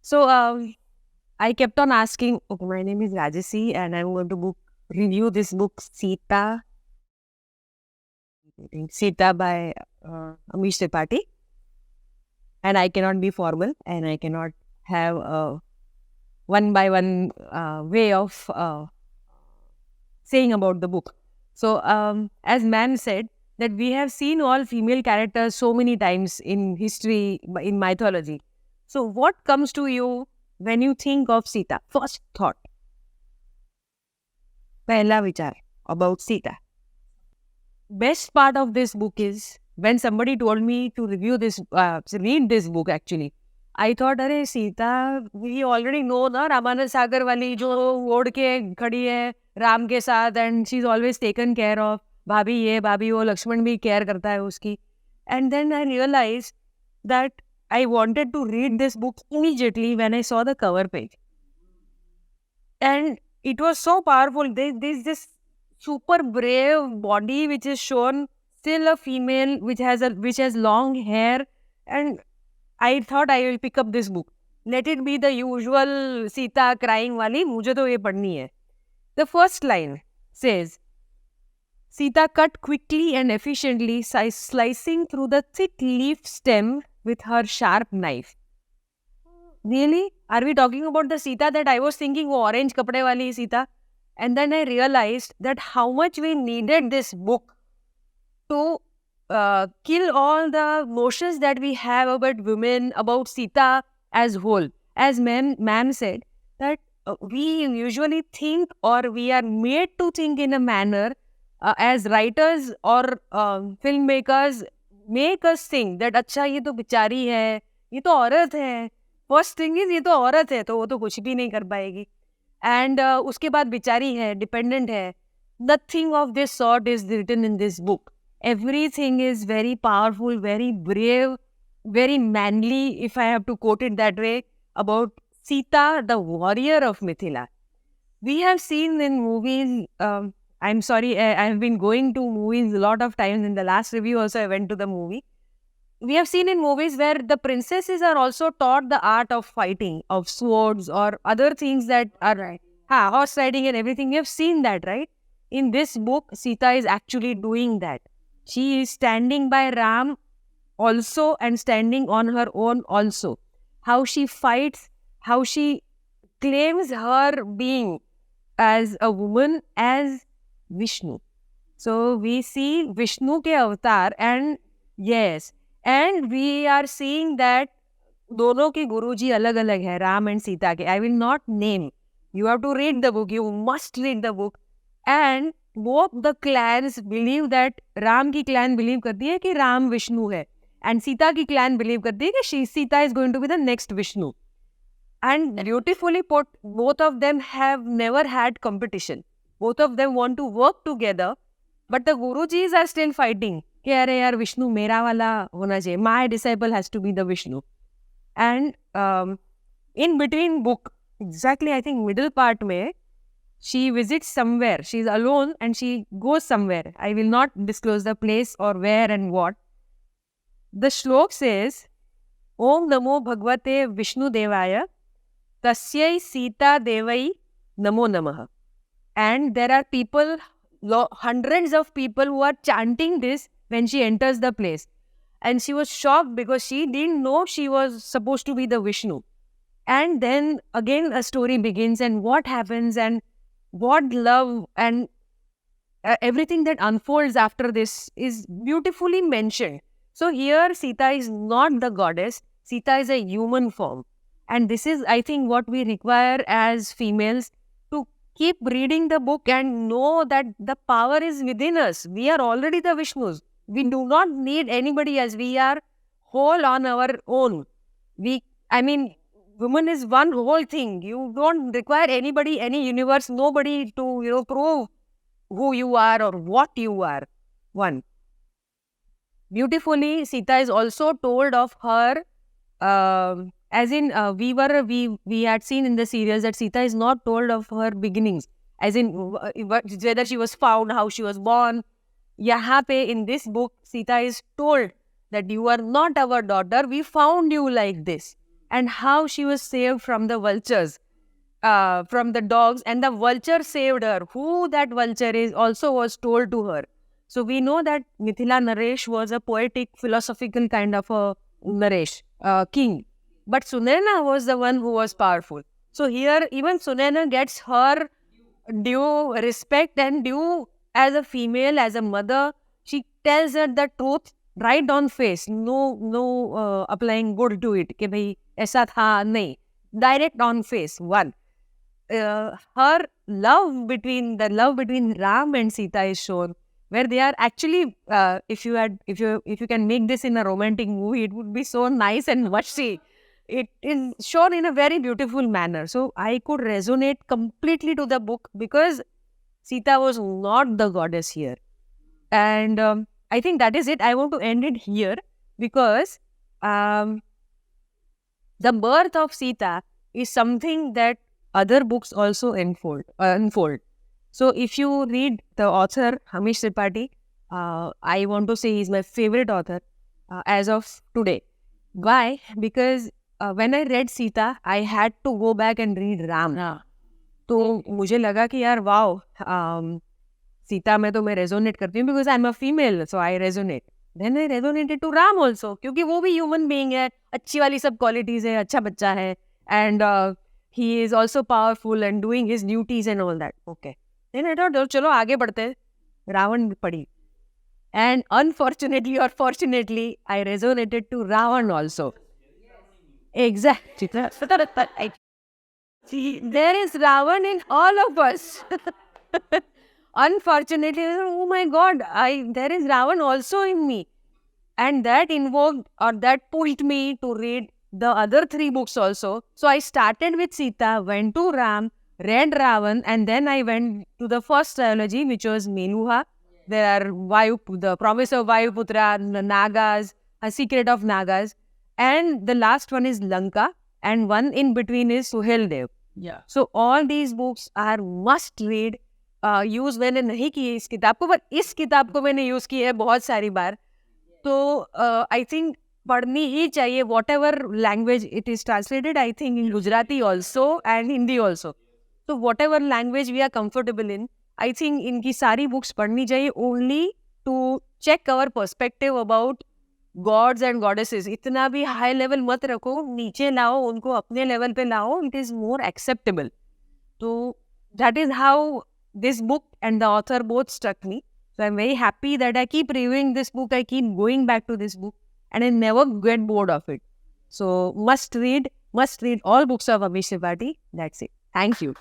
So I kept on asking, okay, my name is Rajasi and I'm going to review this book, Sita by Amish Tripathi. And I cannot be formal and I cannot have a one by one way of saying about the book. So, as man said, that we have seen all female characters so many times in history, in mythology. So, what comes to you when you think of Sita? First thought, पहला विचार about Sita. Best part of this book is when somebody told me to read this book actually. I thought, अरे Sita, we already know ना रामानंद सागर वाली जो ओढ़ के खड़ी है राम के साथ and she's always taken care of. भाभी ये भाभी वो, लक्ष्मण भी केयर करता है उसकी. And then I realized that I wanted to read this book immediately when I saw the cover page. And it was so powerful. There's this super brave body which is shown, still a female which has long hair, and I thought I will pick up this book. Let it be the usual Sita crying wali, मुझे तो ये पढ़नी है. The first line says, Sita cut quickly and efficiently, slicing through the thick leaf stem with her sharp knife. Really? Are we talking about the Sita that I was thinking, oh, orange kapde wali Sita? And then I realized that how much we needed this book to kill all the notions that we have about women, about Sita as whole. As ma'am said, that we usually think or we are made to think in a manner as writers or filmmakers make us think that अच्छा ये तो बिचारी है, ये तो औरत है. First thing is ये तो औरत है तो वो तो कुछ भी नहीं कर पाएगी. And उसके बाद बिचारी है, dependent है. Nothing of this sort is written in this book. Everything is very powerful, very brave, very manly, if I have to quote it that way, about Sita, the warrior of Mithila. We have seen in movies, I'm sorry, I have been going to movies a lot of times. In the last review also, I went to the movie. We have seen in movies where the princesses are also taught the art of fighting, of swords or other things that are right. Horse riding and everything. We have seen that, right? In this book, Sita is actually doing that. She is standing by Ram also and standing on her own also. How she fights, how she claims her being as a woman as Vishnu. So we see Vishnu ke avatar and yes, and we are seeing that दोनों के गुरुजी अलग अलग है Ram and Sita के. I will not name. You have to read the book. You must read the book. And both the clans believe that Ram की clan believe करती है कि राम विष्णु है and सीता की clan believe करती है कि Sita is going to be the next Vishnu. And beautifully put, both of them have never had competition. Both of them want to work together, but the Gurujis are still fighting. कि अरे यार विष्णु मेरा वाला होना चाहिए. My disciple has to be the Vishnu. And in between book, exactly I think middle part में, she visits somewhere. She is alone and she goes somewhere. I will not disclose the place or where and what. The shlok says, Om Namo Bhagavate Vishnu Devaya Tasyai Sita Devai Namo Namaha. And there are people, hundreds of people who are chanting this when she enters the place. And she was shocked because she didn't know she was supposed to be the Vishnu. And then again a story begins and what happens and what love and everything that unfolds after this is beautifully mentioned. So here Sita is not the goddess, Sita is a human form. And this is, I think, what we require as females, to keep reading the book and know that the power is within us. We are already the Vishnus. We do not need anybody else. We are whole on our own. Woman is one whole thing. You don't require anybody, any universe, nobody to, prove who you are or what you are. One. Beautifully, Sita is also told of her, as in we had seen in the serials that Sita is not told of her beginnings, as in whether she was found, how she was born. Yahan pe in this book, Sita is told that you are not our daughter, we found you like this. and how she was saved from the vultures, from the dogs, and the vulture saved her. Who that vulture is also was told to her. So we know that Mithila Naresh was a poetic, philosophical kind of a Naresh, king. But Sunaina was the one who was powerful. So here, even Sunaina gets her due respect and due as a female, as a mother. She tells her the truth right on face. No applying good to it. कि भाई ऐसा था नहीं. Direct on face. One. Her love between Ram and Sita is shown, where they are actually, if you can make this in a romantic movie, it would be so nice and mushy. It is shown in a very beautiful manner. So I could resonate completely to the book because Sita was not the goddess here. And I think that is it. I want to end it here because um, the birth of Sita is something that other books also unfold. So if you read the author Amish Tripathi, I want to say he's my favorite author as of today. Why? Because when I read Sita, I had to go back and read Ram. तो मुझे लगा कि यार wow, Sita में तो मैं resonate करती हूँ because I am a female, so I resonate. Then I resonated to Ram also, क्योंकि वो भी ह्यूमन बीइंग है, अच्छी वाली सब क्वालिटीज है, अच्छा बच्चा है, and he is also powerful and doing his duties and all that. Okay, then I thought चलो आगे बढ़ते हैं. रावण पढ़ी, and unfortunately or fortunately I resonated to Ravan also. Exactly. See, there is Ravan in all of us. Unfortunately, oh my God, there is Ravan also in me. And that invoked or that pushed me to read the other three books also. So I started with Sita, went to Ram, read Ravan, and then I went to the first trilogy, which was Menuha. There are the Promise of Vayuputra, the Nagas, A Secret of Nagas. And the last one is Lanka. And one in between is Suhel Dev. Yeah. So all these books are must read. Use मैंने नहीं की है इस किताब को, पर इस किताब को मैंने यूज की है बहुत सारी बार. तो आई थिंक पढ़नी ही चाहिए, whatever language it is translated. I think in Gujarati also and Hindi also. तो whatever language we are comfortable in, I think इनकी सारी बुक्स पढ़नी चाहिए, only to check our perspective about gods and goddesses. इतना भी high level मत रखो, नीचे लाओ उनको, अपने लेवल पे लाओ, इट इज मोर एक्सेप्टेबल. तो that is how this book and the author both struck me. So I'm very happy that I keep reviewing this book, I keep going back to this book, and I never get bored of it. So must read all books of Amish Tripathi. That's it. Thank you.